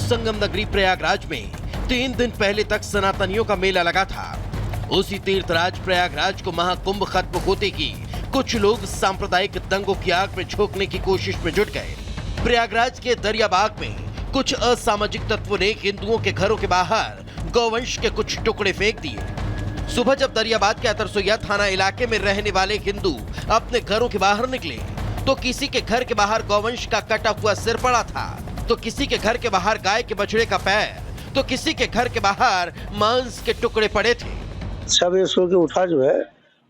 संगम नगरी प्रयागराज में 3 दिन पहले तक सनातनियों का मेला लगा था। उसी तीर्थराज प्रयागराज को महाकुंभ खत्म होते ही कुछ लोग सांप्रदायिक दंगों की आग में झोंकने की कोशिश में जुट गए। प्रयागराज के दरियाबाग में कुछ असामाजिक तत्वों ने हिंदुओं के घरों के बाहर गौवंश के कुछ टुकड़े फेंक दिए। सुबह जब दरियाबाद के अतरसोया थाना इलाके में रहने वाले हिंदू अपने घरों के बाहर निकले तो किसी के घर के बाहर गौवंश का कटा हुआ सिर पड़ा था, तो किसी के घर के बाहर गाय के बछड़े का पैर, तो किसी के घर के बाहर मांस के टुकड़े पड़े थे। सब सो के उठा जो है,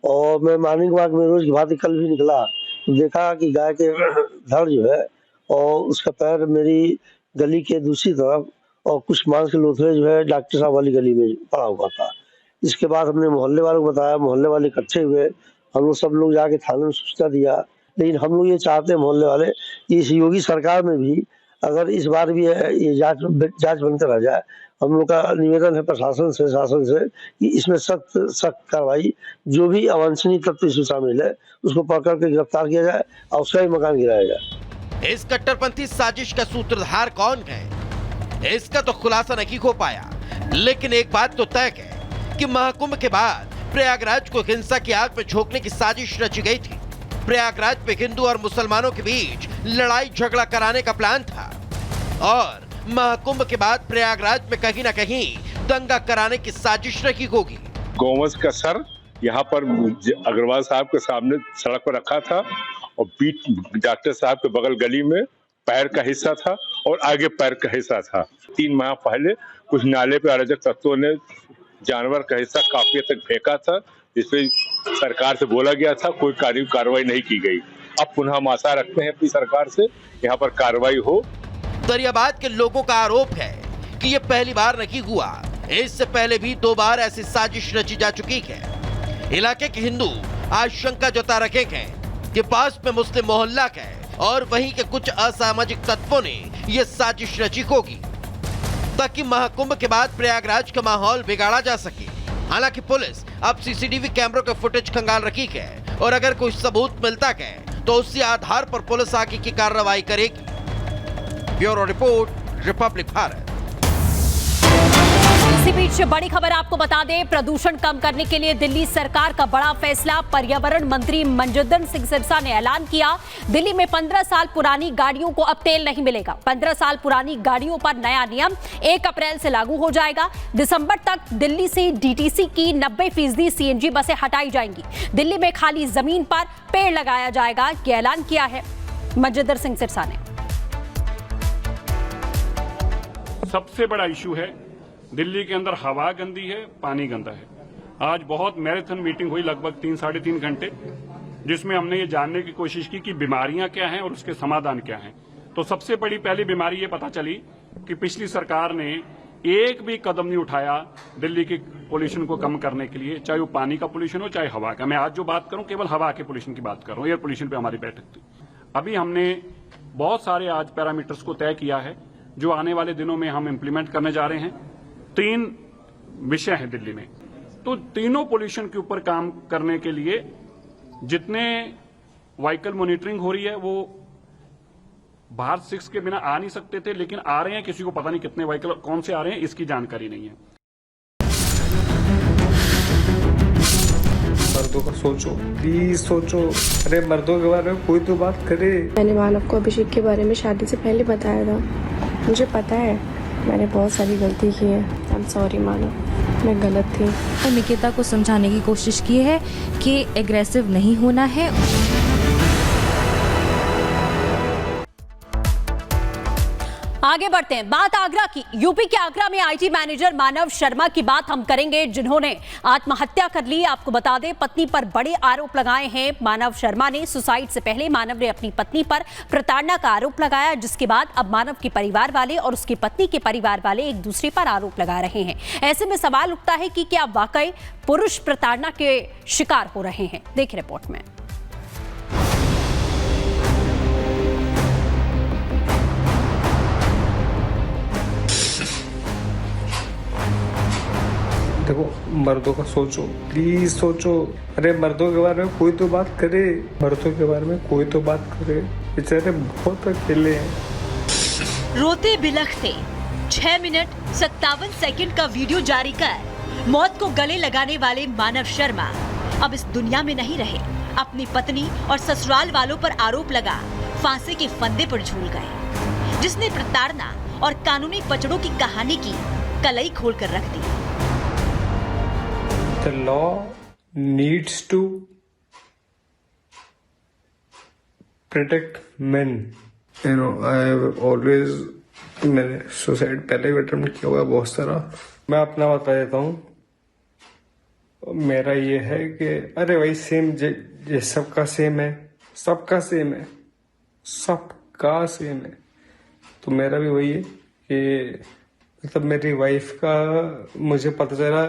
और मैं मॉर्निंग वॉक में रोज की भांति कल भी निकला तो देखा कि गाय के धड़ जो है और उसका पैर मेरी गली के दूसरी तरफ और कुछ मांस के लोथड़े जो है डॉक्टर साहब वाली गली में पड़ा हुआ था। इसके बाद हमने मोहल्ले वालों को बताया, मोहल्ले वाले इकट्ठे हुए, हम लोग सब लोग जाके थाने में सूचना दिया। लेकिन हम लोग ये चाहते हैं मोहल्ले वाले कि इस योगी सरकार में भी अगर इस बार भी ये जांच बनकर आ जाए। हम लोग का निवेदन है प्रशासन से, शासन से कि इसमें सख्त कार्रवाई, जो भी अवांछनीय तत्व इसमें शामिल है उसको पकड़ के गिरफ्तार किया जाए और उसका भी मकान गिराया जाए। इस कट्टरपंथी साजिश का सूत्रधार कौन है, इसका तो खुलासा नहीं हो पाया। लेकिन एक बात तो तय है कि महाकुंभ के बाद प्रयागराज को हिंसा की आग में झोंकने की साजिश रची गई थी। प्रयागराज में हिंदू और मुसलमानों के बीच लड़ाई झगड़ा कराने का प्लान था और महाकुंभ के बाद प्रयागराज में कहीं न कहीं दंगा कराने की साजिश रखी होगी। गौवंश का सर यहाँ पर अग्रवाल साहब के सामने सड़क पर रखा था और बीच डॉक्टर साहब के बगल गली में पैर का हिस्सा था और आगे पैर का हिस्सा था। 3 माह पहले कुछ नाले पे अराजक तत्वों ने जानवर का हिस्सा काफी हद तक फेंका था, जिसपे सरकार से बोला गया था, कोई कार्रवाई नहीं की गई। अब पुनः हम आशा रखते हैं अपनी सरकार से यहाँ पर कार्रवाई हो। दरियाबाद के लोगों का आरोप है कि ये पहली बार नहीं हुआ, इससे पहले भी 2 बार ऐसी साजिश रची जा चुकी है। इलाके के हिंदू आशंका जता रखे हैं कि पास में मुस्लिम मोहल्ला है और वहीं के कुछ असामाजिक तत्वों ने यह साजिश रची होगी ताकि महाकुंभ के बाद प्रयागराज का माहौल बिगाड़ा जा सके। हालांकि पुलिस अब सीसीटीवी कैमरों के फुटेज खंगाल रखी है और अगर कोई सबूत मिलता है तो उसी आधार पर पुलिस आगे की कार्रवाई करेगी। Bureau report, Republic Bharat. इसी बीच बड़ी खबर आपको बता दें, प्रदूषण कम करने के लिए दिल्ली सरकार का बड़ा फैसला। पर्यावरण मंत्री मनजोदर सिंह सिरसा ने ऐलान किया, दिल्ली में 15 साल पुरानी गाड़ियों को अब तेल नहीं मिलेगा। 15 साल पुरानी गाड़ियों पर नया नियम 1 अप्रैल से लागू हो जाएगा। दिसंबर तक दिल्ली से डीटीसी की 90% सीएनजी बसें हटाई जाएंगी। दिल्ली में खाली जमीन पर पेड़ लगाया जाएगा, यह ऐलान किया है मनजोदर सिंह सिरसा ने। सबसे बड़ा इशू है दिल्ली के अंदर हवा गंदी है, पानी गंदा है। आज बहुत मैराथन मीटिंग हुई, लगभग 3-3.5 घंटे, जिसमें हमने ये जानने की कोशिश की कि बीमारियां क्या हैं और उसके समाधान क्या हैं। तो सबसे बड़ी पहली बीमारी ये पता चली कि पिछली सरकार ने एक भी कदम नहीं उठाया दिल्ली के पोल्यूशन को कम करने के लिए, चाहे वो पानी का पोल्यूशन हो चाहे हवा का। मैं आज जो बात करूं केवल हवा के पोल्यूशन की बात कर रहा हूं। एयर पोल्यूशन पे हमारी बैठक थी। अभी हमने बहुत सारे आज पैरामीटर्स को तय किया है जो आने वाले दिनों में हम इम्प्लीमेंट करने जा रहे हैं। 3 विषय हैं दिल्ली में, तो तीनों पोल्यूशन के ऊपर काम करने के लिए जितने व्हीकल मॉनिटरिंग हो रही है वो भारत 6 के बिना आ नहीं सकते थे, लेकिन आ रहे हैं। किसी को पता नहीं कितने व्हीकल कौन से आ रहे हैं, इसकी जानकारी नहीं है। मर्दों का सोचो, प्लीज सोचो। अरे मर्दों के बारे में कोई तो बात करे। मैंने मानव को अभिषेक के बारे में शादी से पहले बताया था। मुझे पता है मैंने बहुत सारी गलती की है। आई एम सॉरी मानव, मैं गलत थी। निकिता को समझाने की कोशिश की है कि एग्रेसिव नहीं होना है। आगे बढ़ते हैं, बात आगरा की। यूपी के आगरा में आईटी मैनेजर मानव शर्मा की बात हम करेंगे, जिन्होंने आत्महत्या कर ली। आपको बता दें, पत्नी पर बड़े आरोप लगाए हैं मानव शर्मा ने। सुसाइड से पहले मानव ने अपनी पत्नी पर प्रताड़ना का आरोप लगाया, जिसके बाद अब मानव के परिवार वाले और उसकी पत्नी के परिवार वाले एक दूसरे पर आरोप लगा रहे हैं। ऐसे में सवाल उठता है कि क्या वाकई पुरुष प्रताड़ना के शिकार हो रहे हैं। देखिए रिपोर्ट में। देखो, मर्दों का सोचो, प्लीज सोचो। अरे मर्दों के बारे में कोई तो बात करे। मर्दों के बारे में कोई तो बात करे। बेचारे बहुत अकेले हैं। रोते बिलखते 6 मिनट 57 सेकंड का वीडियो जारी कर मौत को गले लगाने वाले मानव शर्मा अब इस दुनिया में नहीं रहे। अपनी पत्नी और ससुराल वालों पर आरोप लगा फांसी के फंदे पर झूल गए, जिसने प्रताड़ना और कानूनी पचड़ों की कहानी की कलई खोलकर रख दी। The law needs to protect men. You know, I have always, मैंने सुसाइड पहले भी अटेम्प्ट किया हुआ है बहुत सारा। मैं अपना बता देता हूँ। मेरा ये है कि अरे भाई सेम ये सबका सेम है, सबका सेम है, सबका सेम है। तो मेरा भी वही है कि मतलब मेरी वाइफ का मुझे पता चला,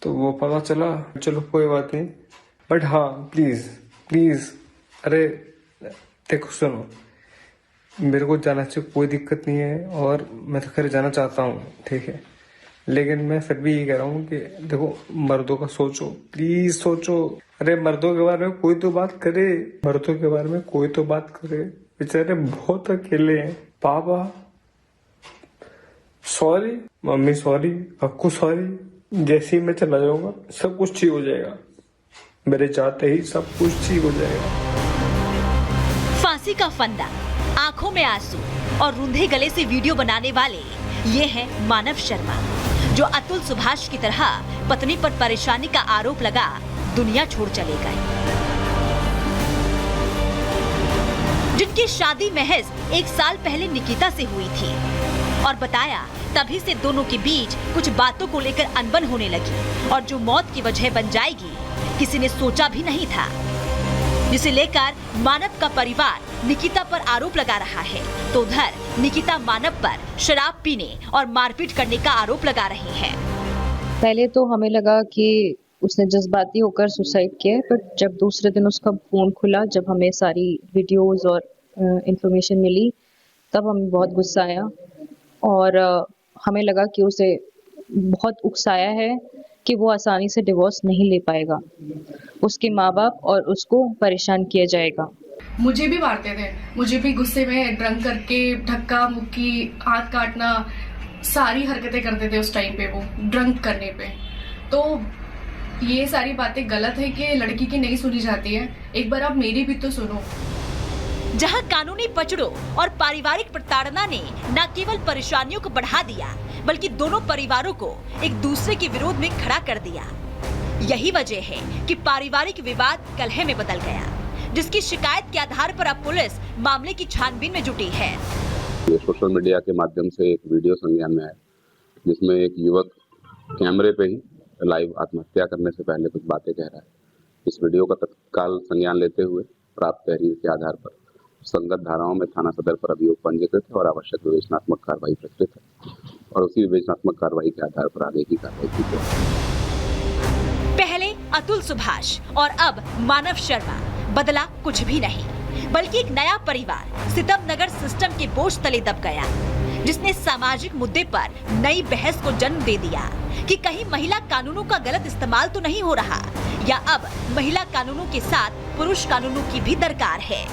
तो वो पता चला, चलो कोई बात नहीं। बट हाँ प्लीज अरे देखो सुनो, मेरे को जाना चाहिए, कोई दिक्कत नहीं है और मैं तो खैर जाना चाहता हूँ, ठीक है। लेकिन मैं फिर भी ये कह रहा हूँ कि देखो मर्दों का सोचो, प्लीज सोचो। अरे मर्दों के बारे में कोई तो बात करे, मर्दों के बारे में कोई तो बात करे। बेचारे बहुत अकेले हैं। पापा sorry, mummy sorry, Akku sorry. जैसे ही मैं चला जाऊंगा सब कुछ ठीक हो जाएगा, मेरे जाते ही सब कुछ ठीक हो जाएगा। फांसी का फंदा, आंखों में आंसू और रूंधे गले से वीडियो बनाने वाले ये है मानव शर्मा, जो अतुल सुभाष की तरह पत्नी पर परेशानी का आरोप लगा दुनिया छोड़ चले गए, जिनकी शादी महज 1 साल पहले निकिता से हुई थी और बताया तभी से दोनों के बीच कुछ बातों को लेकर अनबन होने लगी और जो मौत की वजह बन जाएगी किसी ने सोचा भी नहीं था, जिसे लेकर मानव का परिवार निकिता पर आरोप लगा रहा है, तो उधर निकिता मानव पर शराब पीने और मारपीट करने का आरोप लगा रही है। पहले तो हमें लगा कि उसने जज्बाती होकर सुसाइड किया है, पर जब दूसरे दिन उसका फोन खुला, जब हमें सारी वीडियोस और इंफॉर्मेशन मिली, तब हमें बहुत गुस्सा आया और हमें लगा कि उसे बहुत उकसाया है कि वो आसानी से डिवोर्स नहीं ले पाएगा, उसके माँ बाप और उसको परेशान किया जाएगा। मुझे भी मारते थे, मुझे भी गुस्से में ड्रंक करके धक्का मुक्की, हाथ काटना, सारी हरकतें करते थे उस टाइम पे, वो ड्रंक करने पे। तो ये सारी बातें गलत है कि लड़की की नहीं सुनी जाती है, एक बार आप मेरी भी तो सुनो। जहां कानूनी पचड़ों और पारिवारिक प्रताड़ना ने न केवल परेशानियों को बढ़ा दिया बल्कि दोनों परिवारों को एक दूसरे के विरोध में खड़ा कर दिया। यही वजह है कि पारिवारिक विवाद कलह में बदल गया, जिसकी शिकायत के आधार पर अब पुलिस मामले की छानबीन में जुटी है। सोशल मीडिया के माध्यम से एक वीडियो संज्ञान में आया, जिसमें एक युवक कैमरे पे ही लाइव आत्महत्या करने से पहले कुछ बातें कह रहा है। इस वीडियो का तत्काल संज्ञान लेते हुए प्राप्त तहरीर के आधार पर संगत धाराओं में थाना सदर पर अभियोग पंजीकृत है और आवश्यक विवेचनात्मक कार्रवाई प्रस्तुत है और उसी विवेचनात्मक कार्रवाई के आधार पर आगे की कार्रवाई की जाएगी। पहले अतुल सुभाष और अब मानव शर्मा, बदला कुछ भी नहीं बल्कि एक नया परिवार सितम नगर सिस्टम के बोझ तले दब गया, जिसने सामाजिक मुद्दे पर नई बहस को जन्म दे दिया कि कहीं महिला कानूनों का गलत इस्तेमाल तो नहीं हो रहा, या अब महिला कानूनों के साथ पुरुष कानूनों की भी दरकार है।